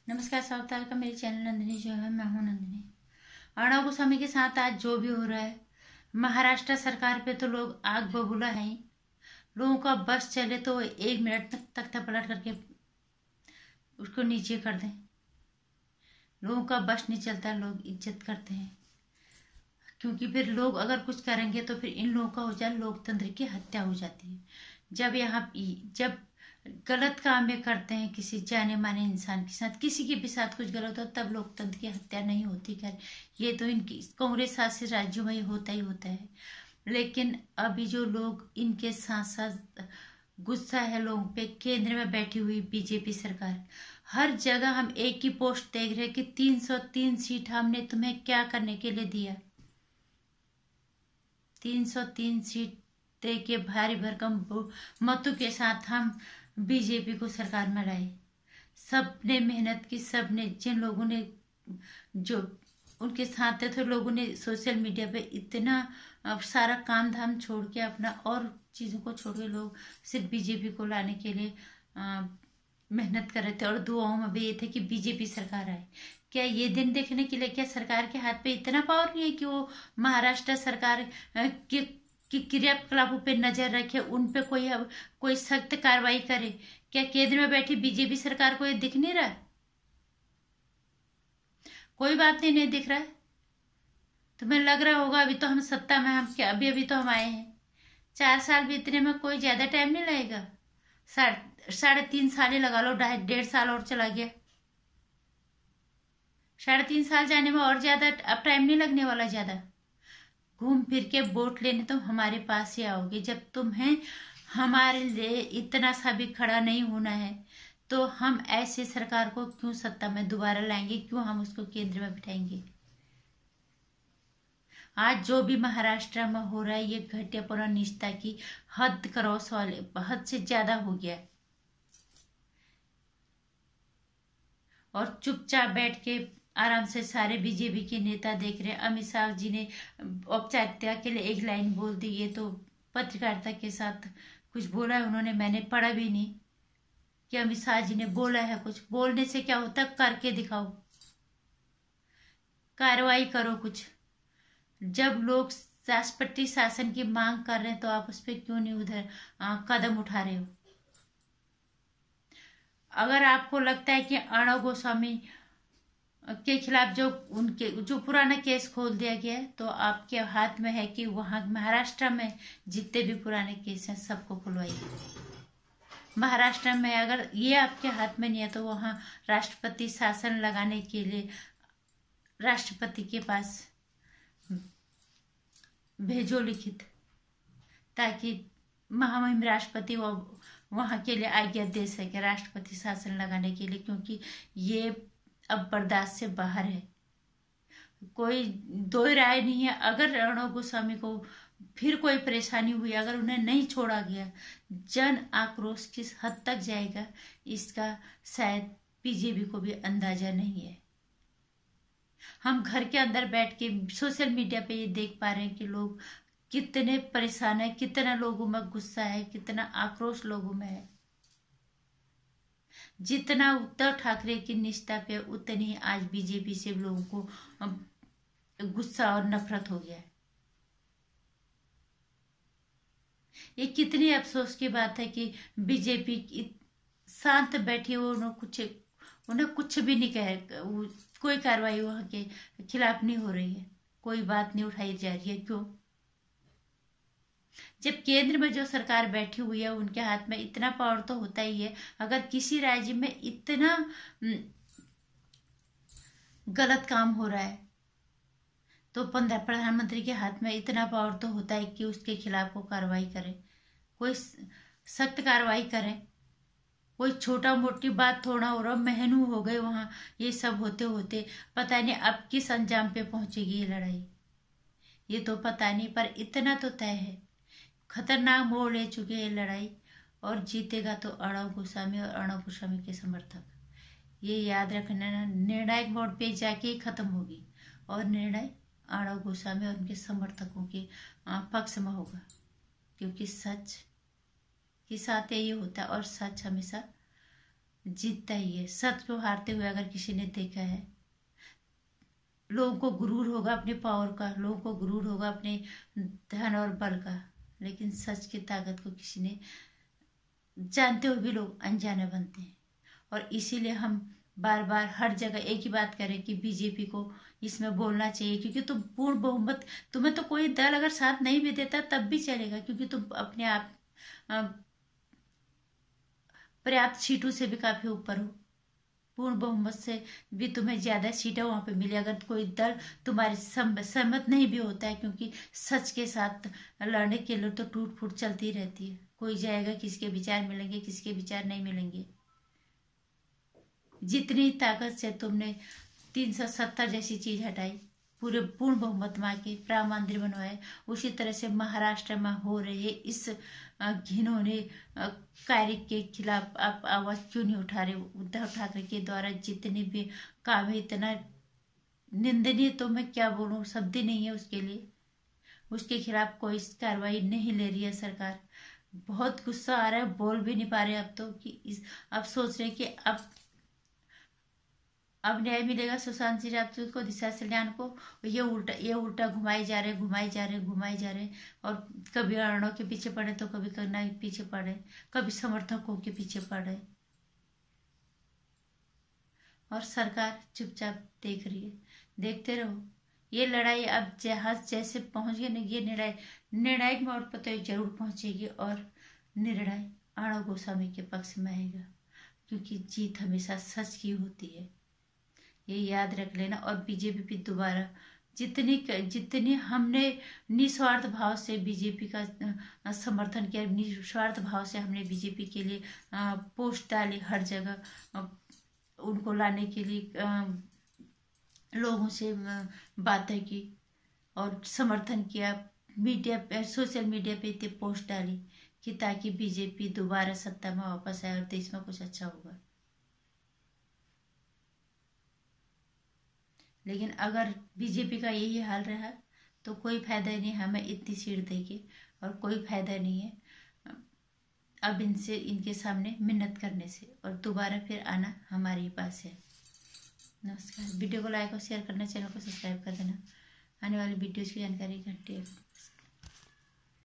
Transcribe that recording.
नमस्कार सावतार का मेरे चैनल नंदिनी जो है, मैं हूं नंदिनी। अर्णव गोस्वामी के साथ आज जो भी हो रहा है, महाराष्ट्र सरकार पे तो लोग आग बबूला है ही। लोगों का बस चले तो 1 मिनट तक तख्ता पलट करके उसको नीचे कर दें। लोगों का बस नहीं चलता, लोग इज्जत करते हैं, क्योंकि फिर लोग अगर कुछ करेंगे तो फिर इन लोगों का हो जाए, लोकतंत्र की हत्या हो जाती है। जब गलत काम में करते हैं किसी जाने माने इंसान के साथ, किसी के भी साथ कुछ गलत हो, तब लोकतंत्र की हत्या नहीं होती। खैर, ये तो इनकी कांग्रेस शासित राज्यों में ये होता ही होता है। लेकिन अभी जो लोग इनके साथ साथ गुस्सा है लोगों पे, केंद्र में बैठी हुई बीजेपी सरकार, हर जगह हम एक ही पोस्ट देख रहे हैं कि 303 सीट हमने तुम्हें क्या करने के लिए दिया। 303 सीट दे के भारी भरकम मतों के साथ हम बीजेपी को सरकार में लाए। सबने मेहनत की, सबने, जिन लोगों ने जो उनके साथ थे, लोगों ने सोशल मीडिया पे इतना सारा काम धाम छोड़ के, अपना और चीज़ों को छोड़ के, लोग सिर्फ बीजेपी को लाने के लिए मेहनत कर रहे थे। और दुआओं में भी ये थे कि बीजेपी सरकार आए। क्या ये दिन देखने के लिए, क्या सरकार के हाथ पे इतना पावर नहीं है कि वो महाराष्ट्र सरकार की क्रियाकलापों पे नजर रखे, उन पे कोई सख्त कार्रवाई करे? क्या केंद्र में बैठी बीजेपी सरकार को ये दिख नहीं रहा? कोई बात नहीं दिख रहा है। तुम्हें लग रहा होगा अभी तो हम सत्ता में, हम क्या अभी अभी तो हम आए हैं। 4 साल बीतने में कोई ज्यादा टाइम नहीं लगेगा। 3.5 साल ही लगा लो, 1.5 साल और चला गया। 3.5 साल जाने में और ज्यादा अब टाइम नहीं लगने वाला ज्यादा। घूम फिर के वोट लेने तुम हमारे पास ही आओगे। जब तुम्हें हमारे लिए इतना सा भी खड़ा नहीं होना है, तो हम ऐसे सरकार को क्यों सत्ता में दोबारा लाएंगे? क्यों हम उसको केंद्र में बिठाएंगे? आज जो भी महाराष्ट्र में हो रहा है, ये घटियापना, निष्ठा की हद क्रॉस वाले, हद से ज्यादा हो गया है। और चुपचाप बैठ के आराम से सारे बीजेपी के नेता देख रहे हैं। अमित शाह जी ने औपचारिकता के लिए एक लाइन बोल दी, ये तो पत्रकारिता के साथ कुछ बोला है उन्होंने, मैंने पढ़ा भी नहीं कि अमित शाह जी ने बोला है कुछ। बोलने से क्या होता, करके दिखाओ, कार्रवाई करो कुछ। जब लोग राष्ट्रपति शासन की मांग कर रहे हैं, तो आप उस पर क्यों नहीं उधर कदम उठा रहे हो? अगर आपको लगता है कि अर्णव गोस्वामी के खिलाफ जो पुराना केस खोल दिया गया है, तो आपके हाथ में है कि वहां महाराष्ट्र में जितने भी पुराने केस हैं सबको खुलवाइए। महाराष्ट्र में अगर ये आपके हाथ में नहीं है, तो वहां राष्ट्रपति शासन लगाने के लिए राष्ट्रपति के पास भेजो लिखित, ताकि महामहिम राष्ट्रपति वहां के लिए आज्ञा दे सके राष्ट्रपति शासन लगाने के लिए, क्योंकि ये अब बर्दाश्त से बाहर है। कोई दो राय नहीं है। अगर अर्णव गोस्वामी को फिर कोई परेशानी हुई, अगर उन्हें नहीं छोड़ा गया, जन आक्रोश किस हद तक जाएगा, इसका शायद बीजेपी को भी अंदाजा नहीं है। हम घर के अंदर बैठ के सोशल मीडिया पे ये देख पा रहे हैं कि लोग कितने परेशान है, कितना लोगों में गुस्सा है, कितना आक्रोश लोगों में है। जितना उद्धव ठाकरे की निष्ठा पे, उतनी आज बीजेपी से लोगों को गुस्सा और नफरत हो गया है। ये कितनी अफसोस की बात है कि बीजेपी शांत बैठी हो, उन्हें कुछ भी नहीं कहे, कोई कार्रवाई वहां के खिलाफ नहीं हो रही है, कोई बात नहीं उठाई जा रही है। क्यों? जब केंद्र में जो सरकार बैठी हुई है, उनके हाथ में इतना पावर तो होता ही है। अगर किसी राज्य में इतना गलत काम हो रहा है, तो प्रधानमंत्री के हाथ में इतना पावर तो होता है कि उसके खिलाफ वो कार्रवाई करे, कोई सख्त कार्रवाई करे। कोई छोटा मोटी बात थोड़ा हो रहा, महीनों हो गए वहां ये सब होते होते, पता नहीं अब किस अंजाम पे पहुंचेगी ये लड़ाई, ये तो पता नहीं। पर इतना तो तय है, खतरनाक मोड़ ले चुके हैं लड़ाई, और जीतेगा तो अर्णव गोस्वामी और अर्णव गोस्वामी के समर्थक। ये याद रखना, निर्णायक मोड़ पे जाके ही खत्म होगी, और निर्णय अर्णव गोस्वामी और उनके समर्थकों के पक्ष में होगा, क्योंकि सच के साथ यही होता है, और सच हमेशा जीतता ही है। सच को हारते हुए अगर किसी ने देखा है, लोगों को गुरूर होगा अपने पावर का, लोगों को गुरूर होगा अपने धन और बल का, लेकिन सच की ताकत को किसी ने, जानते हुए भी लोग अनजाने बनते हैं। और इसीलिए हम बार बार हर जगह एक ही बात करें कि बीजेपी को इसमें बोलना चाहिए, क्योंकि तुम पूर्ण बहुमत, तुम्हें तो कोई दल अगर साथ नहीं भी देता तब भी चलेगा, क्योंकि तुम अपने आप पर्याप्त सीटों से भी काफी ऊपर हो। पूर्ण बहुमत से भी तुम्हें ज्यादा सीटें वहां पे मिली। अगर कोई दल तुम्हारे सहमत नहीं भी होता है, क्योंकि सच के साथ लड़ने के लिए तो टूट फूट चलती रहती है। कोई जाएगा, किसके विचार मिलेंगे, किसके विचार नहीं मिलेंगे। जितनी ताकत से तुमने 370 जैसी चीज हटाई, पूरे पूर्ण बहुमत मा के राम मंदिर बनवाए, उसी तरह से महाराष्ट्र में हो रहे इस घिनौने कार्य के खिलाफ आप आवाज क्यों नहीं उठा रहे? उद्धव ठाकरे के द्वारा जितने भी काम है, इतना निंदनीय, तो मैं क्या बोलूं, शब्द ही नहीं है उसके लिए। उसके खिलाफ कोई कार्रवाई नहीं ले रही है सरकार। बहुत गुस्सा आ रहा है, बोल भी नहीं पा रहे अब तो, कि अब सोच रहे कि अब न्याय मिलेगा सुशांत सिंह राजपूत को, दिशा सल्यान को। ये उल्टा घुमाए जा रहे, घुमाए जा रहे, घुमाए जा रहे। और कभी अर्णव के पीछे पड़े तो कभी कन्ना के पीछे पड़े, कभी समर्थकों के पीछे पड़े, और सरकार चुपचाप देख रही है। देखते रहो, ये लड़ाई अब जहाज जैसे पहुंच गई ना, ये निर्णायक मोड़ पर तो जरूर पहुंचेगी, और निर्णय अर्णव गोस्वामी के पक्ष में आएगा, क्योंकि जीत हमेशा सच की होती है, ये याद रख लेना। और बीजेपी भी दोबारा, जितनी हमने निस्वार्थ भाव से बीजेपी का समर्थन किया, निस्वार्थ भाव से हमने बीजेपी के लिए पोस्ट डाली हर जगह, उनको लाने के लिए लोगों से बातें की और समर्थन किया, मीडिया पे, सोशल मीडिया पे इतनी पोस्ट डाली कि ताकि बीजेपी दोबारा सत्ता में वापस आए और देश में कुछ अच्छा होगा। लेकिन अगर बीजेपी का यही हाल रहा तो कोई फायदा नहीं हमें इतनी सीट देके, और कोई फायदा नहीं है अब इनसे, इनके सामने मिन्नत करने से, और दोबारा फिर आना हमारे ही पास है। नमस्कार। वीडियो को लाइक और शेयर करना, चैनल को सब्सक्राइब कर देना। आने वाली वीडियोज की जानकारी घंटे